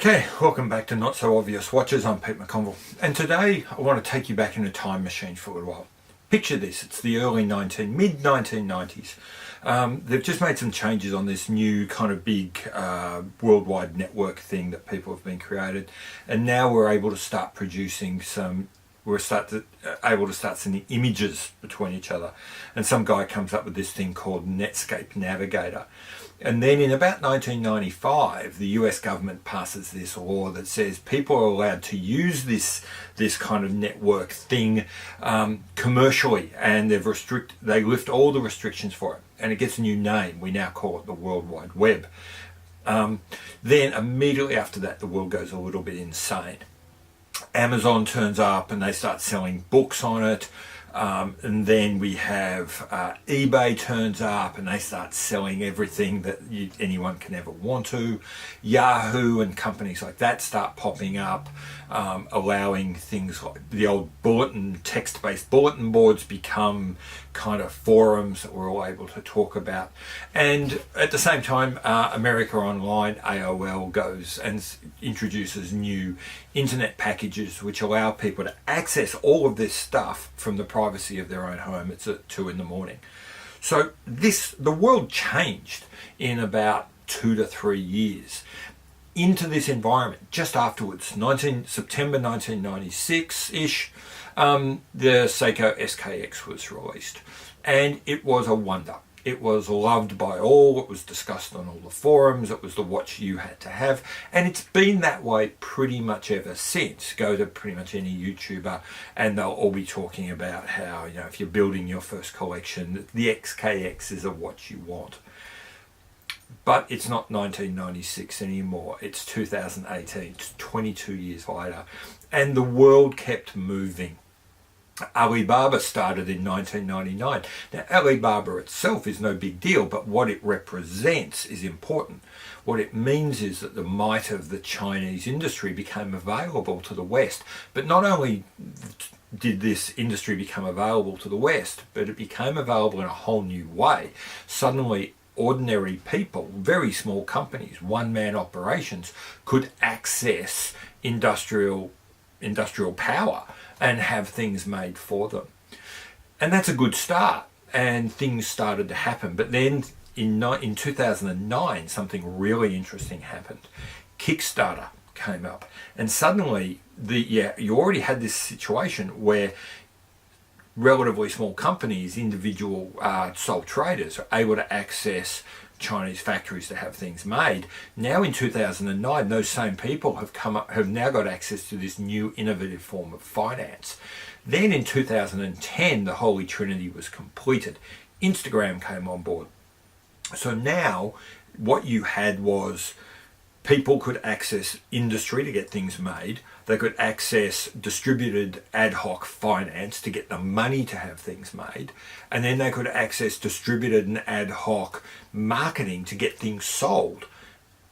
Okay, welcome back to Not So Obvious Watches. I'm Pete McConville, and today I want to take you back in a time machine for a little while. Picture this, it's the mid-1990s. They've just made some changes on this new kind of big worldwide network thing that people have been created, and now we're able to start producing able to start sending images between each other. And some guy comes up with this thing called Netscape Navigator. And then in about 1995, the US government passes this law that says people are allowed to use this kind of network thing commercially, and they lift all the restrictions for it, and it gets a new name. We now call it the World Wide Web. Then immediately after that, the world goes a little bit insane. Amazon turns up and they start selling books on it. And then we have eBay turns up and they start selling everything that anyone can ever want to. Yahoo and companies like that start popping up, allowing things like the old text-based bulletin boards become kind of forums that we're all able to talk about. And at the same time, America Online, AOL, goes and introduces new internet packages which allow people to access all of this stuff from the privacy of their own home. It's at 2 in the morning. So the world changed in about 2 to 3 years into this environment. Just afterwards, September 1996-ish, the Seiko SKX was released, and it was a wonder. It was loved by all, it was discussed on all the forums, it was the watch you had to have, and it's been that way pretty much ever since. Go to pretty much any YouTuber and they'll all be talking about how, if you're building your first collection, the SKX is a watch you want. But it's not 1996 anymore, it's 2018, it's 22 years later, and the world kept moving. Alibaba started in 1999. Now, Alibaba itself is no big deal, but what it represents is important. What it means is that the might of the Chinese industry became available to the West. But not only did this industry become available to the West, but it became available in a whole new way. Suddenly, ordinary people, very small companies, one-man operations, could access industrial power and have things made for them. And that's a good start, and things started to happen. But then in 2009, something really interesting happened. Kickstarter came up, and suddenly you already had this situation where relatively small companies, individual sole traders, are able to access Chinese factories to have things made. Now in 2009, those same people have now got access to this new innovative form of finance. Then in 2010, the Holy Trinity was completed. Instagram came on board. So now what you had was people could access industry to get things made. They could access distributed ad hoc finance to get the money to have things made. And then they could access distributed and ad hoc marketing to get things sold.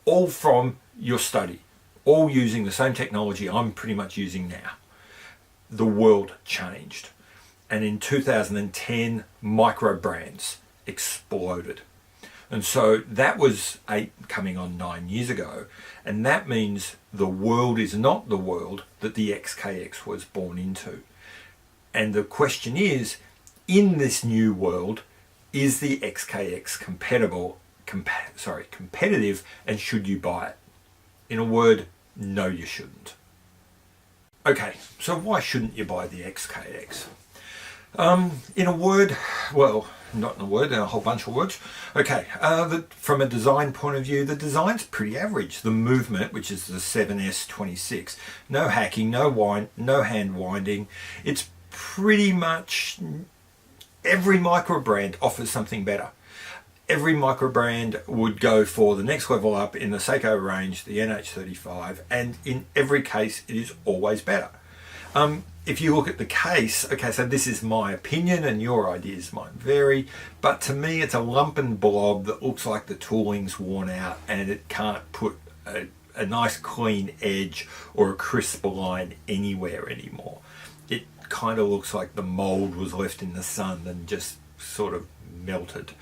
All from your study. All using the same technology I'm pretty much using now. The world changed. And in 2010, micro brands exploded. And so that was coming on 9 years ago. And that means the world is not the world that the SKX was born into. And the question is, in this new world, is the SKX competitive, and should you buy it? In a word, no, you shouldn't. Okay, so why shouldn't you buy the SKX? In a word, well, not in a word, in a whole bunch of words. Okay, from a design point of view, the design's pretty average. The movement, which is the 7S26, no hacking, no hand winding. It's pretty much every micro brand offers something better. Every micro brand would go for the next level up in the Seiko range, the NH35, and in every case, it is always better. If you look at the case, okay, so this is my opinion and your ideas might vary, but to me it's a lump and blob that looks like the tooling's worn out and it can't put a nice clean edge or a crisp line anywhere anymore. It kind of looks like the mold was left in the sun and just sort of melted.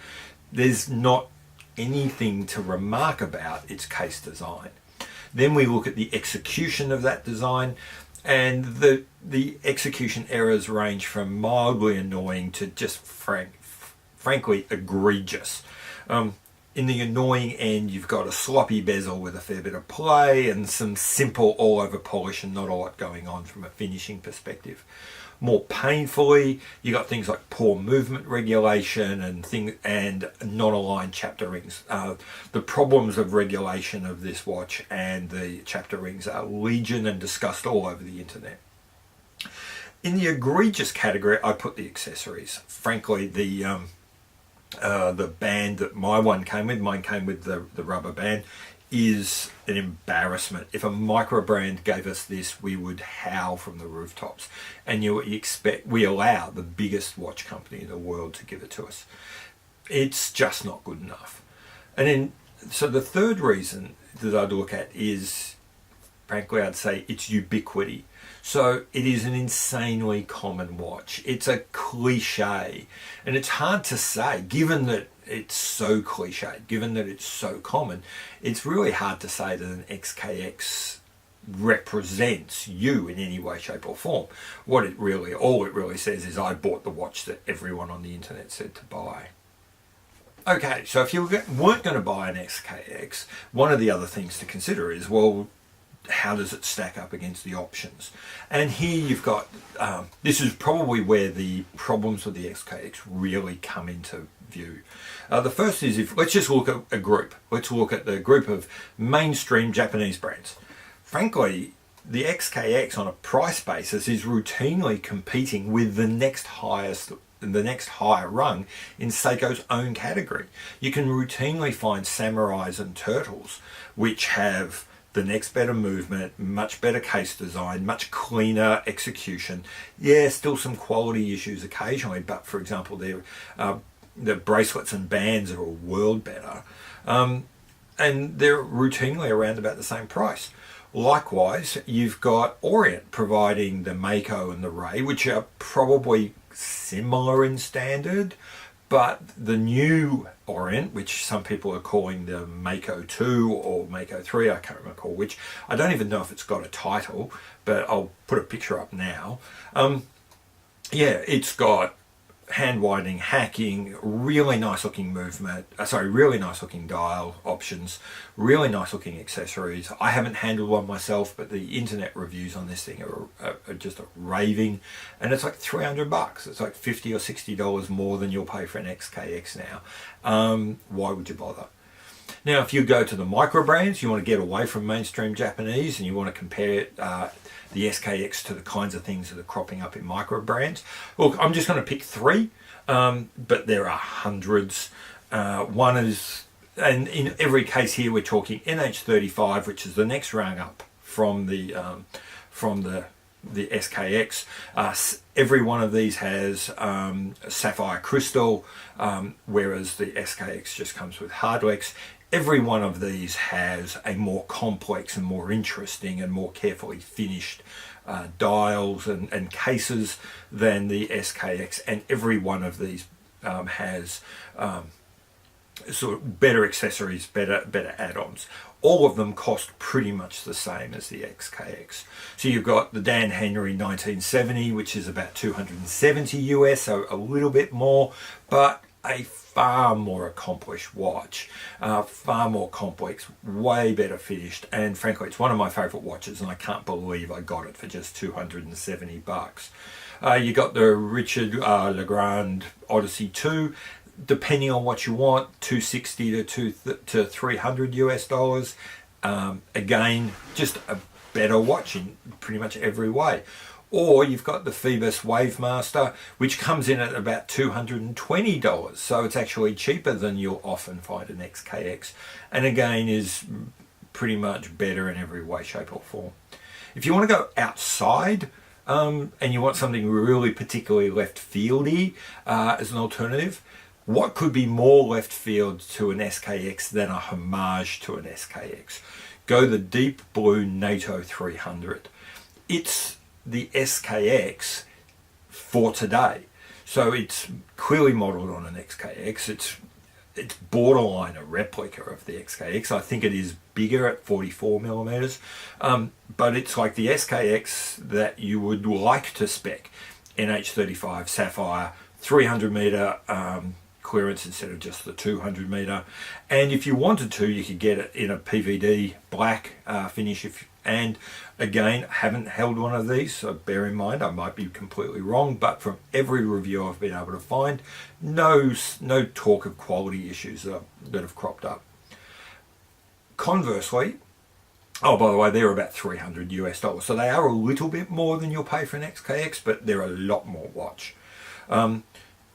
There's not anything to remark about its case design. Then we look at the execution of that design, and the execution errors range from mildly annoying to just frankly egregious. In the annoying end, you've got a sloppy bezel with a fair bit of play and some simple all-over polish and not a lot going on from a finishing perspective. More painfully, you got things like poor movement regulation and non-aligned chapter rings. The problems of regulation of this watch and the chapter rings are legion and discussed all over the internet. In the egregious category, I put the accessories. Frankly, the band that mine came with the rubber band, is an embarrassment. If a micro brand gave us this, we would howl from the rooftops. And we allow the biggest watch company in the world to give it to us. It's just not good enough. And then, so the third reason that I'd look at is, frankly, I'd say it's ubiquity. So it is an insanely common watch. It's a cliche, and it's hard to say, given that it's so cliched, given that it's so common, it's really hard to say that an SKX represents you in any way, shape or form. All it really says is I bought the watch that everyone on the internet said to buy. Okay, so if you weren't going to buy an SKX, one of the other things to consider is, well, how does it stack up against the options? And here you've got, this is probably where the problems with the SKX really come into view. The first is, let's just look at a group. Let's look at the group of mainstream Japanese brands. Frankly, the SKX on a price basis is routinely competing with the next higher rung in Seiko's own category. You can routinely find samurais and turtles which have the next better movement, much better case design, much cleaner execution. Yeah, still some quality issues occasionally, but for example, the bracelets and bands are a world better. And they're routinely around about the same price. Likewise, you've got Orient providing the Mako and the Ray, which are probably similar in standard, but the new Orient, which some people are calling the Mako 2 or Mako 3, I can't recall which. I don't even know if it's got a title, but I'll put a picture up now. Yeah, it's got hand winding, hacking, really nice looking movement, really nice looking dial options, really nice looking accessories. I haven't handled one myself, but the internet reviews on this thing are just raving, and it's like $300. It's like $50 or $60 more than you'll pay for an SKX now. Why would you bother? Now, if you go to the micro brands, you want to get away from mainstream Japanese and you want to compare the SKX to the kinds of things that are cropping up in micro brands. Look, I'm just going to pick three, but there are hundreds. One is, and in every case here we're talking NH35, which is the next rung up from the SKX. Every one of these has sapphire crystal, whereas the SKX just comes with hardlex. Every one of these has a more complex and more interesting and more carefully finished dials and cases than the SKX, and every one of these has sort of better accessories, better add-ons. All of them cost pretty much the same as the SKX. So you've got the Dan Henry 1970, which is about $270 US, so a little bit more, but a far more accomplished watch, far more complex, way better finished, and frankly it's one of my favorite watches, and I can't believe I got it for just $270. You got the Richard Legrand Odyssey 2, depending on what you want, $260 to $300 US. Again, just a better watch in pretty much every way. Or you've got the Phoebus Wavemaster, which comes in at about $220, so it's actually cheaper than you'll often find an SKX, and again is pretty much better in every way, shape or form. If you want to go outside and you want something really particularly left fieldy as an alternative, what could be more left field to an SKX than a homage to an SKX? Go the deep blue NATO 300. It's the SKX for today. So it's clearly modeled on an SKX. it's borderline a replica of the SKX. I think it is bigger at 44 millimeters, but it's like the SKX that you would like to spec. NH35 Sapphire, 300 meter clearance instead of just the 200 meter. And if you wanted to, you could get it in a PVD black finish. And again, haven't held one of these, so bear in mind I might be completely wrong, but from every review I've been able to find, no talk of quality issues that have cropped up. Conversely, oh, by the way, they're about $300 US, so they are a little bit more than you'll pay for an SKX, but they're a lot more watch.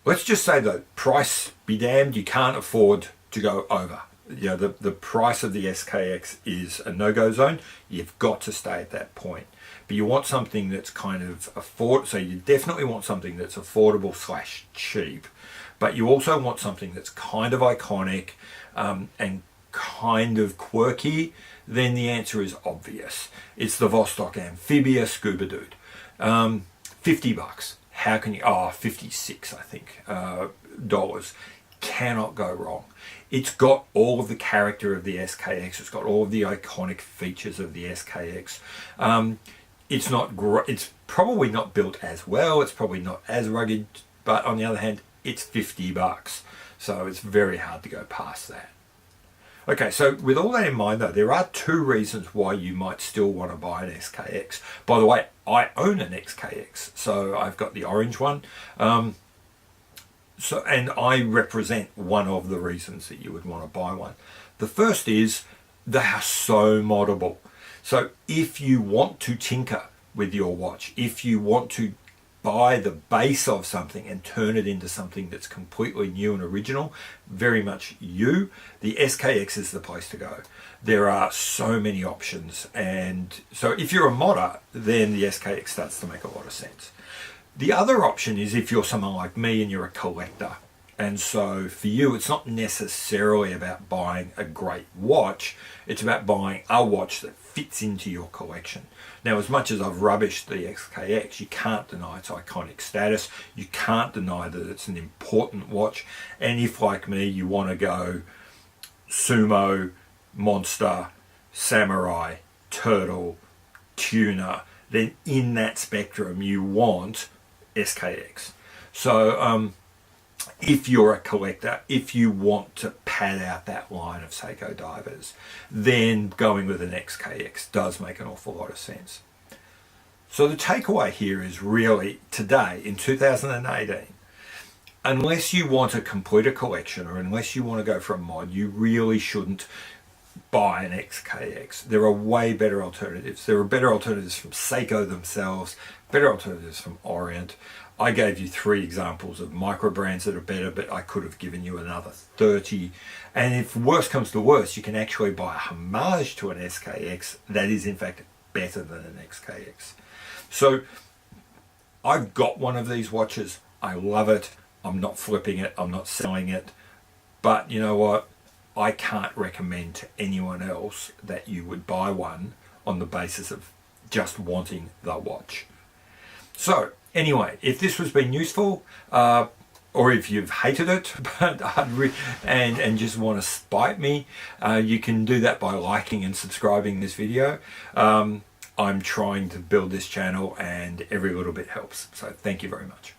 Let's just say the price be damned, you can't afford to go over. You know, the price of the SKX is a no-go zone. You've got to stay at that point. But you want something that's kind of so you definitely want something that's affordable slash cheap, but you also want something that's kind of iconic and kind of quirky. Then the answer is obvious. It's the Vostok Amphibia Scuba Dude. $50. How can you, 56 I think, dollars. Cannot go wrong. It's got all of the character of the SKX. It's got all of the iconic features of the SKX. It's probably not built as well. It's probably not as rugged, but on the other hand, it's $50. So it's very hard to go past that. Okay, so with all that in mind though, there are two reasons why you might still want to buy an SKX. By the way, I own an SKX, so I've got the orange one. And I represent one of the reasons that you would want to buy one. The first is they are so moddable. So if you want to tinker with your watch, if you want to buy the base of something and turn it into something that's completely new and original, very much you, the SKX is the place to go. There are so many options, and so if you're a modder, then the SKX starts to make a lot of sense. The other option is if you're someone like me and you're a collector. And so for you, it's not necessarily about buying a great watch. It's about buying a watch that fits into your collection. Now, as much as I've rubbished the SKX, you can't deny its iconic status. You can't deny that it's an important watch. And if, like me, you want to go sumo, monster, samurai, turtle, tuner, then in that spectrum, you want SKX. So if you're a collector, if you want to pad out that line of Seiko divers, then going with an SKX does make an awful lot of sense. So the takeaway here is really today in 2018, unless you want to complete a collection or unless you want to go for a mod, you really shouldn't buy an SKX. There are way better alternatives. There are better alternatives from Seiko themselves, better alternatives from Orient. I gave you 3 examples of micro brands that are better, but I could have given you another 30. And if worse comes to worse, you can actually buy a homage to an SKX that is in fact better than an SKX. So I've got one of these watches. I love it. I'm not flipping it. I'm not selling it. But you know what? I can't recommend to anyone else that you would buy one on the basis of just wanting the watch. So anyway, if this has been useful, or if you've hated it and just want to spite me, you can do that by liking and subscribing this video. I'm trying to build this channel and every little bit helps. So thank you very much.